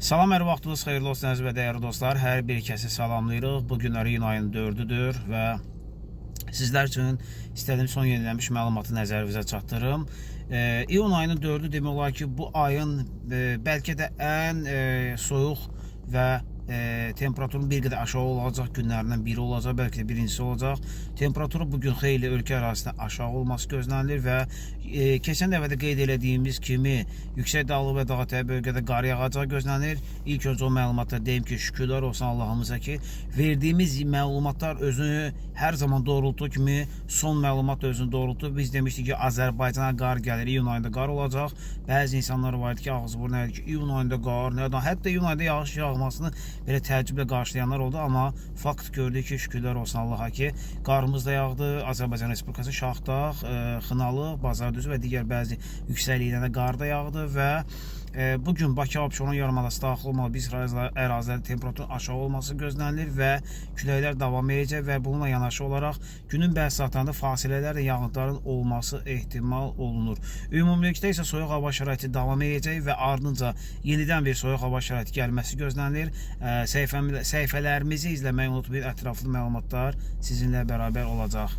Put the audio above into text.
Salam, hər vaxtınız xeyirli olsun əziz və dəyərli dostlar. Hər bir kəsi salamlayırıq. Bu günləri iyun ayının 4-düdür və sizlər üçün istədiyim son yenilənmiş məlumatı nəzərinizə çatdırım. İyun ayının 4-dü demək olar ki, bu ayın bəlkə də ən soyuq və temperaturun bir qədər aşağı olacaq günlərindən biri olacaq, bəlkə də birincisi olacaq. Temperaturu bugün xeyli ölkə ərazisində aşağı olması gözlənilir və keçən dəfə də qeyd elədiyimiz kimi yüksək dağlıq və dağətəyi bölgədə qar yağacağı gözlənilir. İlk öncə o məlumatda deyim ki, şükürlər olsun Allahımıza ki, verdiyimiz məlumatlar özünü hər zaman doğrultuduğu kimi son məlumat da özünü doğrultur. Biz demişdik ki, Azərbaycana qar gəlir, iyun ayında qar olacaq. Bəzi insanlar var idi ki, ağzı burnu nədir ki, iyun ayında qar, nədən? Hətta iyun ayında yağış yağmasını belə təəccüblə qarşılayanlar oldu, amma fakt gördük ki, şükürlər olsun Allaha ki, qarımız da yağdı. Azərbaycan Respublikası Şaxdağ, Xınalı, Bazardüzü və digər bəzi yüksəkliklərdə qar da yağdı və bugün Bakı Abşeron yarımadası daxil olmalı biz ərazilərdə temperaturun aşağı olması gözlənilir və küləklər davam edəcək və bununla yanaşı olaraq günün bəzi saatlarında fasilələrlə yağıntıların olması ehtimal olunur. Ümumilikdə isə soyuq hava şəraiti davam edəcək və ardınca yenidən bir soyuq hava şəraiti gəlməsi gözlənilir. Səhifələrimizi izləməyi unutmayın, ətraflı məlumatlar sizinlə bərabər olacaq.